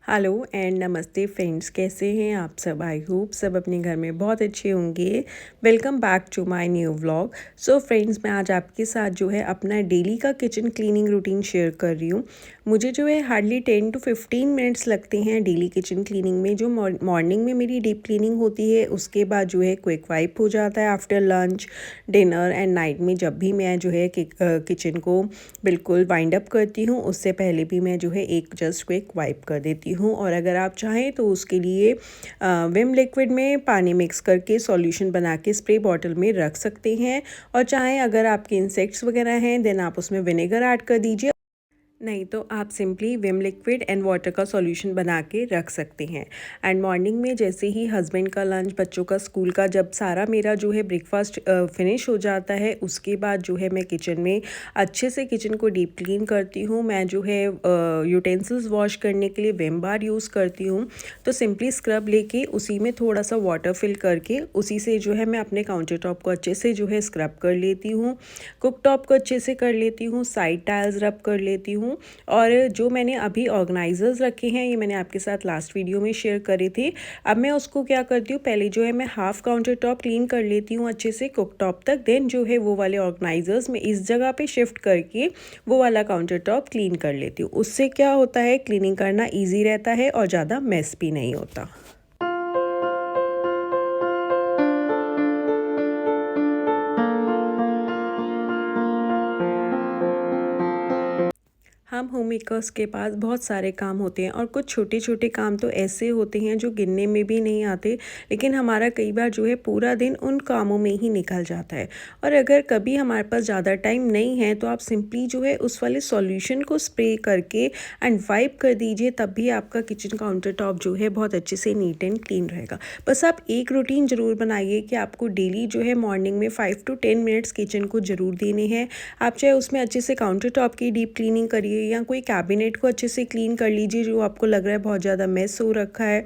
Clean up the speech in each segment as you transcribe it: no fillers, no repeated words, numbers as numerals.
Hello and नमस्ते friends, कैसे हैं आप सब। आई होप सब अपने घर में बहुत अच्छे होंगे। Welcome back to my new vlog. So friends, मैं आज आपके साथ जो है अपना डेली का किचन क्लीनिंग रूटीन शेयर कर रही हूँ। मुझे जो है हार्डली 10 to 15 मिनट्स लगते हैं डेली किचन क्लीनिंग में। जो मॉर्निंग में मेरी डीप क्लीनिंग होती है, उसके बाद जो है क्विक वाइप हो जाता है after lunch, dinner and night में जब भी मैं जो है किचन को बिल्कुल वाइंड अप करती हूँ, उससे पहले भी मैं जो है एक जस्ट क्विक वाइप कर देती हूँ। और अगर आप चाहें तो उसके लिए विम लिक्विड में पानी मिक्स करके सॉल्यूशन बना के स्प्रे बॉटल में रख सकते हैं। और चाहें अगर आपके इंसेक्ट्स वगैरह हैं देन आप उसमें विनेगर ऐड कर दीजिए, नहीं तो आप simply Vim liquid and water का सॉल्यूशन बना के रख सकते हैं। एंड मॉर्निंग में जैसे ही हस्बैंड का लंच, बच्चों का स्कूल का, जब सारा मेरा जो है ब्रेकफास्ट फिनिश हो जाता है, उसके बाद जो है मैं किचन में अच्छे से किचन को डीप क्लीन करती हूँ। मैं जो है यूटेंसिल्स वॉश करने के लिए विम बार यूज़ करती हूँ। तो सिंपली स्क्रब लेके उसी में थोड़ा सा वाटर फिल करके उसी से जो है मैं अपने काउंटर टॉप को अच्छे से जो है स्क्रब कर लेती हूँ। कुक टॉप को अच्छे से कर लेती हूँ, साइड टाइल्स रब कर लेती हूँ। और जो मैंने अभी ऑर्गेनाइजर्स रखे हैं, ये मैंने आपके साथ लास्ट वीडियो में शेयर करे थे। अब मैं उसको क्या करती हूँ, पहले जो है मैं हाफ काउंटर टॉप क्लीन कर लेती हूँ अच्छे से कुक टॉप तक, देन जो है वो वाले ऑर्गेनाइजर्स में इस जगह पे शिफ्ट करके वो वाला काउंटर टॉप क्लीन कर लेती हूँ। उससे क्या होता है, क्लीनिंग करना ईजी रहता है और ज़्यादा मेस भी नहीं होता। हम होम मेकर्स के पास बहुत सारे काम होते हैं और कुछ छोटे छोटे काम तो ऐसे होते हैं जो गिनने में भी नहीं आते, लेकिन हमारा कई बार जो है पूरा दिन उन कामों में ही निकल जाता है। और अगर कभी हमारे पास ज़्यादा टाइम नहीं है तो आप सिंपली जो है उस वाले सॉल्यूशन को स्प्रे करके एंड वाइप कर दीजिए, तब भी आपका किचन काउंटर टॉप जो है बहुत अच्छे से नीट एंड क्लीन रहेगा। बस आप एक रूटीन ज़रूर बनाइए कि आपको डेली जो है मॉर्निंग में 5 to 10 मिनट्स किचन को ज़रूर देने हैं। आप चाहे उसमें अच्छे से काउंटर टॉप की डीप क्लीनिंग करिए या कोई कैबिनेट को अच्छे से क्लीन कर लीजिए जो आपको लग रहा है बहुत ज़्यादा मेस हो रखा है।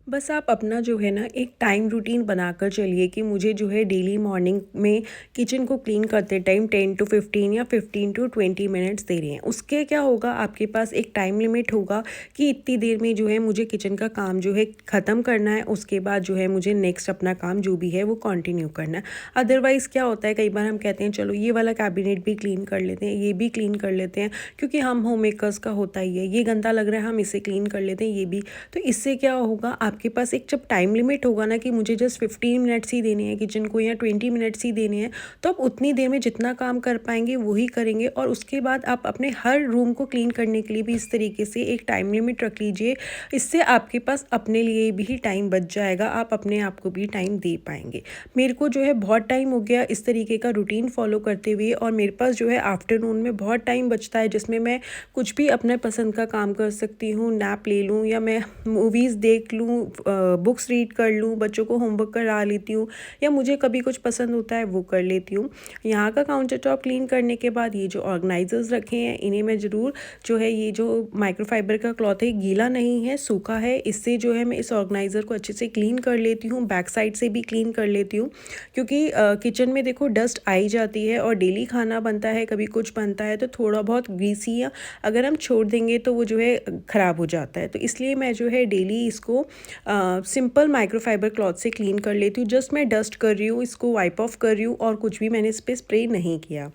बस आप अपना जो है ना एक टाइम रूटीन बनाकर चलिए कि मुझे जो है डेली मॉर्निंग में किचन को क्लीन करते टाइम 10 to 15 या 15 to 20 मिनट्स दे रहे हैं। उसके क्या होगा, आपके पास एक टाइम लिमिट होगा कि इतनी देर में जो है मुझे किचन का काम जो है ख़त्म करना है, उसके बाद जो है मुझे नेक्स्ट अपना काम जो भी है वो कंटिन्यू करना है। अदरवाइज़ क्या होता है, कई बार हम कहते हैं चलो ये वाला कैबिनेट भी क्लीन कर लेते हैं, ये भी क्लीन कर लेते हैं, क्योंकि हम होम मेकर्स का होता ही है, ये गंदा लग रहा है हम इसे क्लीन कर लेते हैं, ये भी। तो इससे क्या होगा, आपके पास एक जब टाइम लिमिट होगा ना कि मुझे जस्ट 15 मिनट्स ही देने हैं किचन को या 20 मिनट्स ही देने हैं, तो आप उतनी देर में जितना काम कर पाएंगे वही करेंगे। और उसके बाद आप अपने हर रूम को क्लीन करने के लिए भी इस तरीके से एक टाइम लिमिट रख लीजिए। इससे आपके पास अपने लिए भी टाइम बच जाएगा, आप अपने आप को भी टाइम दे पाएंगे। मेरे को जो है बहुत टाइम हो गया इस तरीके का रूटीन फॉलो करते हुए, और मेरे पास जो है आफ्टरनून में बहुत टाइम बचता है जिसमें मैं कुछ भी अपने पसंद का काम कर सकती हूँ, नैप ले लूँ या मैं मूवीज़ देख लूँ, बुक्स रीड कर लूँ, बच्चों को होमवर्क करा लेती हूँ, या मुझे कभी कुछ पसंद होता है वो कर लेती हूँ। यहाँ का काउंटर टॉप क्लीन करने के बाद ये जो ऑर्गेनाइजर्स रखे हैं इन्हें मैं ज़रूर जो है, ये जो माइक्रोफाइबर का क्लॉथ है गीला नहीं है, सूखा है, इससे जो है मैं इस ऑर्गेनाइज़र को अच्छे से क्लीन कर लेती हूँ, बैक साइड से भी क्लीन कर लेती हूँ। क्योंकि किचन में देखो डस्ट आई जाती है और डेली खाना बनता है, कभी कुछ बनता है तो थोड़ा बहुत ग्रीसी या अगर हम छोड़ देंगे तो वो जो है ख़राब हो जाता है। तो इसलिए मैं जो है डेली इसको सिंपल माइक्रोफाइबर क्लॉथ से क्लीन कर लेती हूँ। जस्ट मैं डस्ट कर रही हूँ, इसको वाइप ऑफ कर रही हूँ और कुछ भी मैंने इस पर स्प्रे नहीं किया।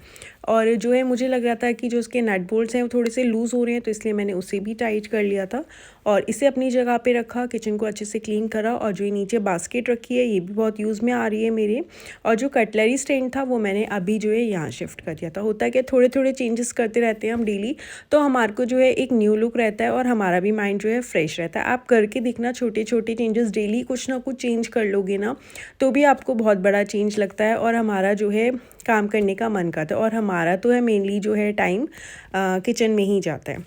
और जो है मुझे लग रहा था कि जो उसके नट बोल्ट्स हैं वो थोड़े से लूज़ हो रहे हैं, तो इसलिए मैंने उसे भी टाइट कर लिया था और इसे अपनी जगह पे रखा, किचन को अच्छे से क्लीन करा। और जो ये नीचे बास्केट रखी है ये भी बहुत यूज़ में आ रही है मेरे। और जो कटलरी स्टैंड था वो मैंने अभी जो है यहाँ शिफ्ट कर दिया था। होता है कि थोड़े थोड़े चेंजेस करते रहते हैं हम डेली, तो हमारे को जो है एक न्यू लुक रहता है और हमारा भी माइंड जो है फ्रेश रहता है। आप करके देखना, छोटे छोटे चेंजेस डेली कुछ ना कुछ चेंज कर लोगे ना तो भी आपको बहुत बड़ा चेंज लगता है और हमारा जो है काम करने का मन करता है। और हमारा तो है मेनली जो है टाइम किचन में ही जाता है।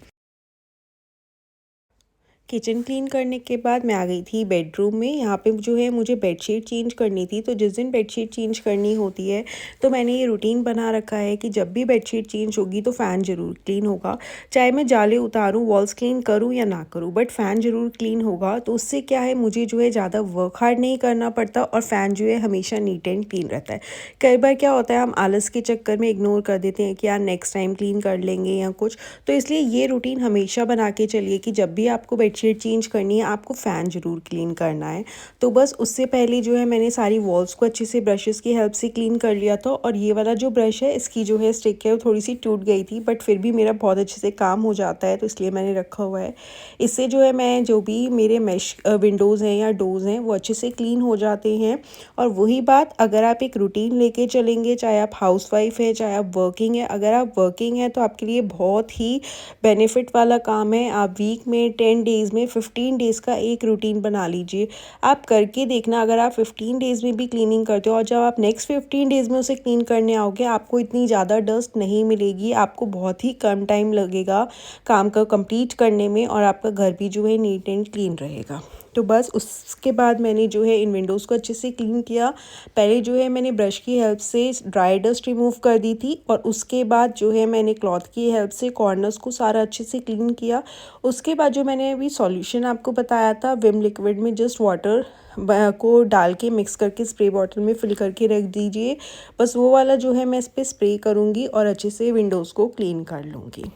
किचन क्लीन करने के बाद मैं आ गई थी बेडरूम में। यहाँ पे जो है मुझे बेडशीट चेंज करनी थी, तो जिस दिन बेडशीट चेंज करनी होती है तो मैंने ये रूटीन बना रखा है कि जब भी बेडशीट चेंज होगी तो फ़ैन ज़रूर क्लीन होगा। चाहे मैं जाले उतारूँ, वॉल्स क्लीन करूँ या ना करूँ, बट फ़ैन ज़रूर क्लीन होगा। तो उससे क्या है, मुझे जो है ज़्यादा वर्क हार्ड नहीं करना पड़ता और फ़ैन जो है हमेशा नीट एंड क्लीन रहता है। कई बार क्या होता है, हम आलस के चक्कर में इग्नोर कर देते हैं कि यार नेक्स्ट टाइम क्लीन कर लेंगे या कुछ। तो इसलिए ये रूटीन हमेशा बना के चलिए कि जब भी आपको बेडशीट चेंज करनी है आपको फ़ैन ज़रूर क्लीन करना है। तो बस उससे पहले जो है मैंने सारी वॉल्स को अच्छे से ब्रशेस की हेल्प से क्लीन कर लिया था। और ये वाला जो ब्रश है, इसकी जो है स्टिक है वो थोड़ी सी टूट गई थी, बट फिर भी मेरा बहुत अच्छे से काम हो जाता है, तो इसलिए मैंने रखा हुआ है। इससे जो है मैं जो भी मेरे मैश विंडोज़ हैं या डोर्स हैं वो अच्छे से क्लीन हो जाते हैं। और वही बात, अगर आप एक रूटीन लेके चलेंगे, चाहे आप हाउसवाइफ है चाहे आप वर्किंग है, अगर आप वर्किंग है तो आपके लिए बहुत ही बेनिफिट वाला काम है। आप वीक में 10 डेज़ में 15 डेज़ का एक रूटीन बना लीजिए। आप करके देखना, अगर आप 15 डेज़ में भी क्लीनिंग करते हो और जब आप नेक्स्ट 15 डेज़ में उसे क्लीन करने आओगे, आपको इतनी ज़्यादा डस्ट नहीं मिलेगी। आपको बहुत ही कम टाइम लगेगा काम को कंप्लीट करने में और आपका घर भी जो है नीट एंड क्लीन रहेगा। तो बस उसके बाद मैंने जो है इन विंडोज़ को अच्छे से क्लीन किया। पहले जो है मैंने ब्रश की हेल्प से ड्राई डस्ट रिमूव कर दी थी और उसके बाद जो है मैंने क्लॉथ की हेल्प से कॉर्नर्स को सारा अच्छे से क्लीन किया। उसके बाद जो मैंने अभी सॉल्यूशन आपको बताया था विम लिक्विड में, जस्ट वाटर को डाल के मिक्स करके स्प्रे बॉटल में फिल करके रख दीजिए। बस वो वाला जो है मैं इस पर स्प्रे करूँगी और अच्छे से विंडोज़ को क्लीन कर लूँगी।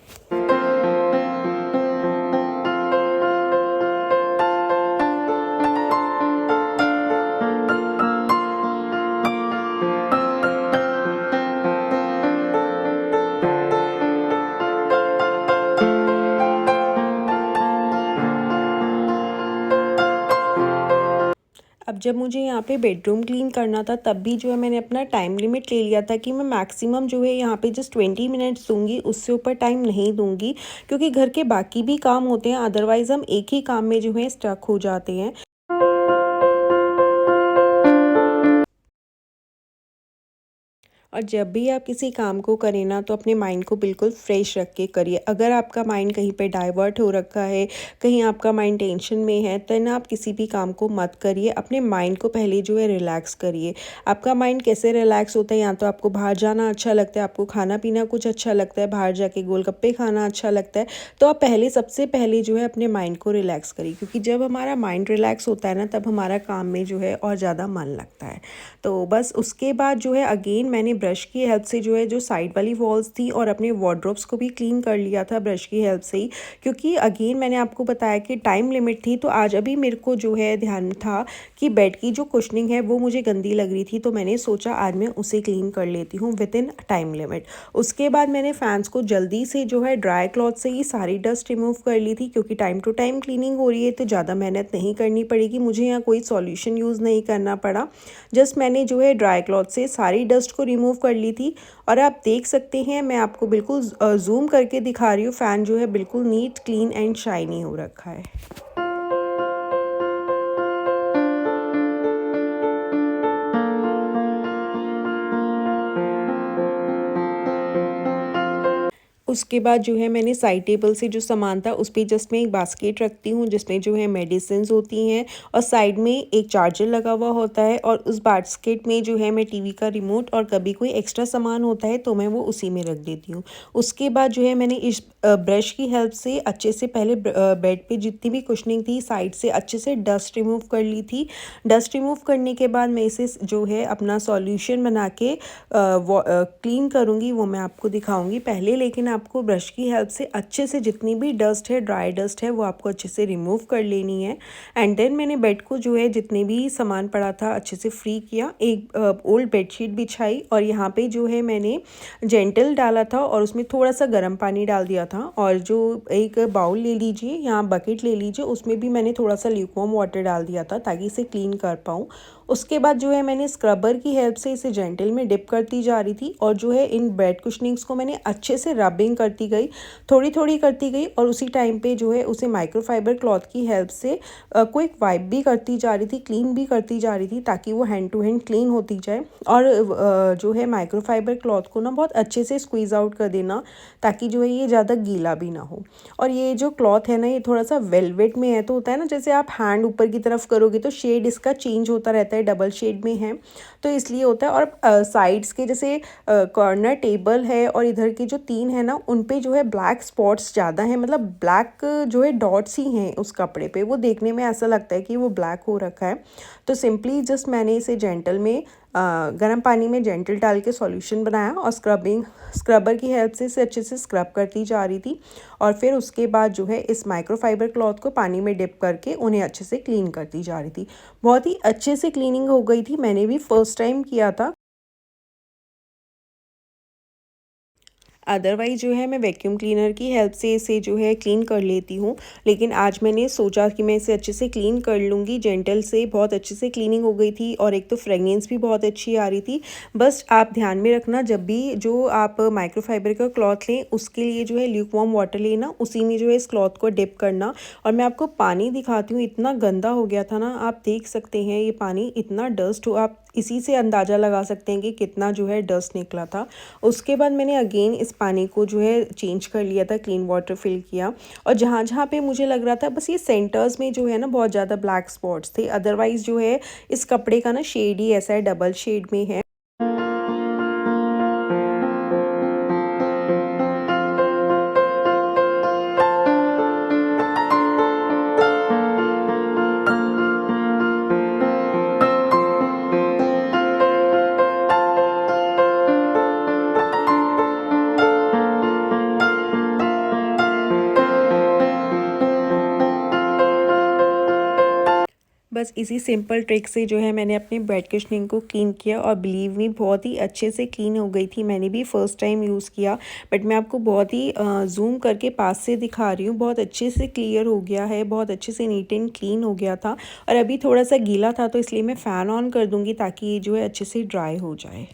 अब जब मुझे यहाँ पे बेडरूम क्लीन करना था, तब भी जो है मैंने अपना टाइम लिमिट ले लिया था कि मैं मैक्सिमम जो है यहाँ पे जस्ट 20 मिनट्स दूंगी, उससे ऊपर टाइम नहीं दूंगी, क्योंकि घर के बाकी भी काम होते हैं। अदरवाइज़ हम एक ही काम में जो है स्टक हो जाते हैं। और जब भी आप किसी काम को करें ना, तो अपने माइंड को बिल्कुल फ्रेश रख के करिए। अगर आपका माइंड कहीं पे डाइवर्ट हो रखा है, कहीं आपका माइंड टेंशन में है, तो ना आप किसी भी काम को मत करिए। अपने माइंड को पहले जो है रिलैक्स करिए। आपका माइंड कैसे रिलैक्स होता है, या तो आपको बाहर जाना अच्छा लगता है, आपको खाना पीना कुछ अच्छा लगता है, बाहर जाके गोलगप्पे खाना अच्छा लगता है, तो आप पहले सबसे पहले जो है अपने माइंड को रिलैक्स करिए। क्योंकि जब हमारा माइंड रिलैक्स होता है ना, तब हमारा काम में जो है और ज़्यादा मन लगता है। तो बस उसके बाद जो है अगेन मैंने ब्रश की हेल्प से जो है जो साइड वाली वॉल्स थी और अपने वार्डरोब्स को भी क्लीन कर लिया था ब्रश की हेल्प से ही। क्योंकि अगेन मैंने आपको बताया कि टाइम लिमिट थी, तो आज अभी मेरे को जो है ध्यान था कि बेड की जो कुशनिंग है वो मुझे गंदी लग रही थी, तो मैंने सोचा आज मैं उसे क्लीन कर लेती हूँ विद इन टाइम लिमिट। उसके बाद मैंने फैंस को जल्दी से जो है ड्राई क्लॉथ से ही सारी डस्ट रिमूव कर ली थी, क्योंकि टाइम टू टाइम क्लीनिंग हो रही है तो ज़्यादा मेहनत नहीं करनी पड़ेगी। मुझे यहाँ कोई सॉल्यूशन यूज़ नहीं करना पड़ा। जस्ट मैंने जो है ड्राई क्लॉथ से सारी डस्ट को रिमूव कर ली थी। और आप देख सकते हैं, मैं आपको बिल्कुल जूम करके दिखा रही हूँ, फ़ैन जो है बिल्कुल नीट क्लीन एंड शाइनी हो रखा है। उसके बाद जो है मैंने साइड टेबल से जो सामान था उस पे जस्ट मैं एक बास्केट रखती हूँ, जिसमें जो है मेडिसिन्स होती हैं और साइड में एक चार्जर लगा हुआ होता है। और उस बास्केट में जो है मैं टीवी का रिमोट और कभी कोई एक्स्ट्रा सामान होता है तो मैं वो उसी में रख देती हूँ। उसके बाद जो है मैंने इस ब्रश की हेल्प से अच्छे से पहले बेड पे जितनी भी कुशनिंग थी साइड से अच्छे से डस्ट रिमूव कर ली थी। डस्ट रिमूव करने के बाद मैं इसे जो है अपना सॉल्यूशन बना के क्लीन करूँगी, वो मैं आपको दिखाऊँगी पहले। लेकिन आपको ब्रश की हेल्प से अच्छे से जितनी भी डस्ट है, ड्राई डस्ट है, वो आपको अच्छे से रिमूव कर लेनी है। एंड देन मैंने बेड को जो है जितने भी सामान पड़ा था अच्छे से फ्री किया। एक ओल्ड बेडशीट बिछाई और यहाँ पे जो है मैंने जेंटल डाला था और उसमें थोड़ा सा गर्म पानी डाल दिया था। और जो एक बाउल ले लीजिए, यहाँ बकेट ले लीजिए, उसमें भी मैंने थोड़ा सा ल्यूकवार्म वाटर डाल दिया था ताकि इसे क्लीन कर पाऊँ। उसके बाद जो है मैंने स्क्रबर की हेल्प से इसे जेंटल में डिप करती जा रही थी और जो है इन बेड कुशनिंग्स को मैंने अच्छे से रबिंग स्क्रबिंग करती गई, थोड़ी थोड़ी करती गई, और उसी टाइम पे जो है उसे माइक्रोफाइबर क्लॉथ की हेल्प से क्विक वाइप भी करती जा रही थी, क्लीन भी करती जा रही थी, ताकि वो हैंड टू हैंड क्लीन होती जाए। और जो है माइक्रोफाइबर क्लॉथ को ना बहुत अच्छे से स्क्वीज़ आउट कर देना, ताकि जो है ये ज़्यादा गीला भी ना हो। और ये जो क्लॉथ है ना, ये थोड़ा सा वेलवेट में है, तो होता है ना जैसे आप हैंड ऊपर की तरफ करोगे तो शेड इसका चेंज होता रहता है, डबल शेड में है तो इसलिए होता है। और साइड्स के जैसे कॉर्नर टेबल है और इधर के जो 3 है ना, उन पे जो है ब्लैक स्पॉट्स ज़्यादा हैं, मतलब ब्लैक जो है डॉट्स ही हैं उस कपड़े पे, वो देखने में ऐसा लगता है कि वो ब्लैक हो रखा है। तो सिंपली जस्ट मैंने इसे जेंटल में गर्म पानी में जेंटल डाल के सॉल्यूशन बनाया और स्क्रबर की हेल्प से इसे अच्छे से स्क्रब करती जा रही थी। और फिर उसके बाद जो है इस माइक्रोफाइबर क्लॉथ को पानी में डिप करके उन्हें अच्छे से क्लीन करती जा रही थी। बहुत ही अच्छे से क्लीनिंग हो गई थी, मैंने भी फर्स्ट टाइम किया था। अदरवाइज़ जो है मैं वैक्यूम क्लीनर की हेल्प से इसे जो है क्लीन कर लेती हूँ, लेकिन आज मैंने सोचा कि मैं इसे अच्छे से क्लीन कर लूँगी। जेंटल से बहुत अच्छे से क्लीनिंग हो गई थी और एक तो फ्रेगनेंस भी बहुत अच्छी आ रही थी। बस आप ध्यान में रखना, जब भी जो आप माइक्रोफाइबर का क्लॉथ लें उसके लिए जो है ल्यूक वार्म वाटर लेना, उसी में जो है इस क्लॉथ को डिप करना। और मैं आपको पानी दिखाती हूँ, इतना गंदा हो गया था ना, आप देख सकते हैं ये पानी इतना डस्ट हो, आप इसी से अंदाज़ा लगा सकते हैं कि कितना जो है डस्ट निकला था। उसके बाद मैंने अगेन इस पानी को जो है चेंज कर लिया था, क्लीन वाटर फिल किया। और जहाँ जहाँ पे मुझे लग रहा था बस ये सेंटर्स में जो है ना बहुत ज़्यादा ब्लैक स्पॉट्स थे, अदरवाइज़ जो है इस कपड़े का ना शेड ही ऐसा है, डबल शेड में है। बस इसी सिंपल ट्रिक से जो है मैंने अपने बेड कुशनिंग को क्लीन किया, और बिलीव मी बहुत ही अच्छे से क्लीन हो गई थी। मैंने भी फर्स्ट टाइम यूज़ किया, बट मैं आपको बहुत ही जूम करके पास से दिखा रही हूँ। बहुत अच्छे से क्लियर हो गया है, बहुत अच्छे से नीट एंड क्लीन हो गया था। और अभी थोड़ा सा गीला था तो इसलिए मैं फ़ैन ऑन कर दूँगी ताकि ये जो है अच्छे से ड्राई हो जाए।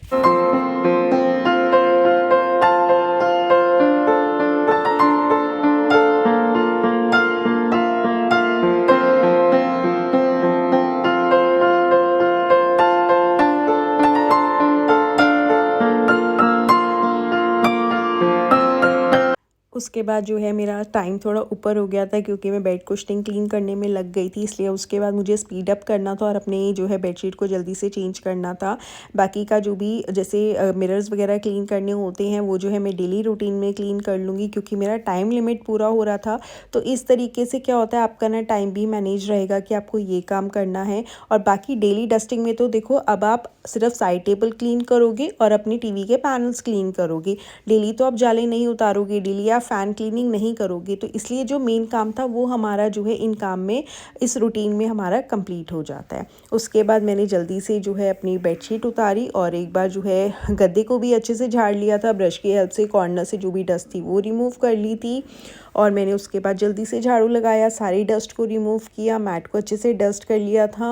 उसके बाद जो है मेरा टाइम थोड़ा ऊपर हो गया था, क्योंकि मैं बेड कुशनिंग क्लीन करने में लग गई थी, इसलिए उसके बाद मुझे स्पीड अप करना था और अपने जो है बेडशीट को जल्दी से चेंज करना था। बाकी का जो भी जैसे मिरर्स वगैरह क्लीन करने होते हैं वो जो है मैं डेली रूटीन में क्लीन कर लूँगी, क्योंकि मेरा टाइम लिमिट पूरा हो रहा था। तो इस तरीके से क्या होता है, आपका ना टाइम भी मैनेज रहेगा कि आपको ये काम करना है। और बाकी डेली डस्टिंग में तो देखो, अब आप सिर्फ साइड टेबल क्लीन करोगे और अपनी टीवी के पैनल्स क्लीन करोगे, डेली तो आप जाले नहीं उतारोगे, डेली आप फ़ैन क्लीनिंग नहीं करोगे। तो इसलिए जो मेन काम था वो हमारा जो है इन काम में, इस रूटीन में हमारा कंप्लीट हो जाता है। उसके बाद मैंने जल्दी से जो है अपनी बेडशीट उतारी और एक बार जो है गद्दे को भी अच्छे से झाड़ लिया था, ब्रश की हेल्प से कॉर्नर से जो भी डस्ट थी वो रिमूव कर ली थी। और मैंने उसके बाद जल्दी से झाड़ू लगाया, सारी डस्ट को रिमूव किया, मैट को अच्छे से डस्ट कर लिया था।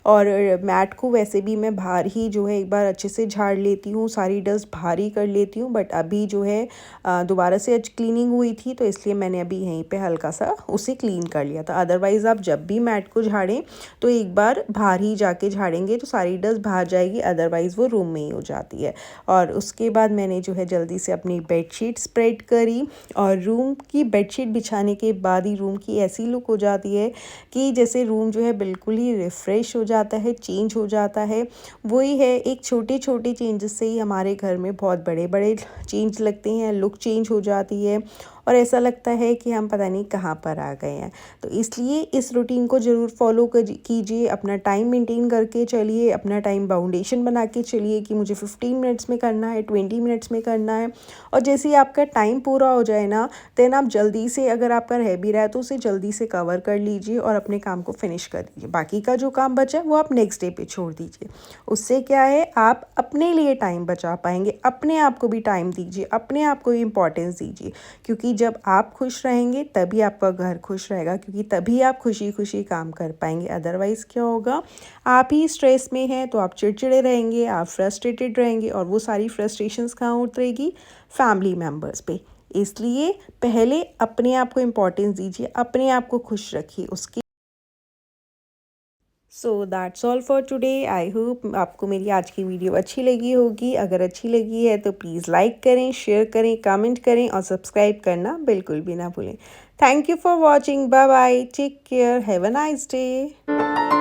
और मैट को वैसे भी मैं बाहर ही जो है एक बार अच्छे से झाड़ लेती हूँ, सारी डस्ट बाहर ही कर लेती हूँ। बट अभी जो है दोबारा से आज क्लीनिंग हुई थी, तो इसलिए मैंने अभी यहीं पे हल्का सा उसे क्लीन कर लिया था। अदरवाइज़ आप जब भी मैट को झाड़ें तो एक बार बाहर ही जाके झाड़ेंगे तो सारी डस्ट बाहर जाएगी, अदरवाइज़ वो रूम में ही हो जाती है। और उसके बाद मैंने जो है जल्दी से अपनी बेडशीट स्प्रेड करी, और रूम की बेडशीट बिछाने के बाद ही रूम की ऐसी लुक हो जाती है कि जैसे रूम जो है बिल्कुल ही रिफ़्रेश हो जाता है, चेंज हो जाता है। वही है, एक छोटे छोटे चेंजेस से ही हमारे घर में बहुत बड़े बड़े चेंज लगते हैं, लुक चेंज हो जाती है और ऐसा लगता है कि हम पता नहीं कहाँ पर आ गए हैं। तो इसलिए इस रूटीन को ज़रूर फॉलो कीजिए, अपना टाइम मेंटेन करके चलिए, अपना टाइम बाउंडेशन बना के चलिए कि मुझे 15 मिनट्स में करना है, 20 मिनट्स में करना है। और जैसे ही आपका टाइम पूरा हो जाए ना, देन आप जल्दी से, अगर आपका रह भी रहा है तो उसे जल्दी से कवर कर लीजिए और अपने काम को फिनिश कर दीजिए। बाकी का जो काम बचा है वो आप नेक्स्ट डे पे छोड़ दीजिए। उससे क्या है, आप अपने लिए टाइम बचा पाएंगे, अपने आप को भी टाइम दीजिए, अपने आप को इम्पोर्टेंस दीजिए, क्योंकि जब आप खुश रहेंगे तभी आपका घर खुश रहेगा, क्योंकि तभी आप खुशी खुशी काम कर पाएंगे। अदरवाइज़ क्या होगा, आप ही स्ट्रेस में हैं तो आप चिड़चिड़े रहेंगे, आप फ्रस्ट्रेटेड रहेंगे, और वो सारी फ्रस्ट्रेशंस कहाँ उतरेगी, फैमिली मेम्बर्स पे। इसलिए पहले अपने आप को इम्पोर्टेंस दीजिए, अपने आप को खुश रखिए। उसके so that's all for today. I hope आपको मेरी आज की वीडियो अच्छी लगी होगी। अगर अच्छी लगी है तो प्लीज़ लाइक करें, शेयर करें, कमेंट करें और सब्सक्राइब करना बिल्कुल भी ना भूलें। Thank you for watching. Bye bye, take care, have a nice day.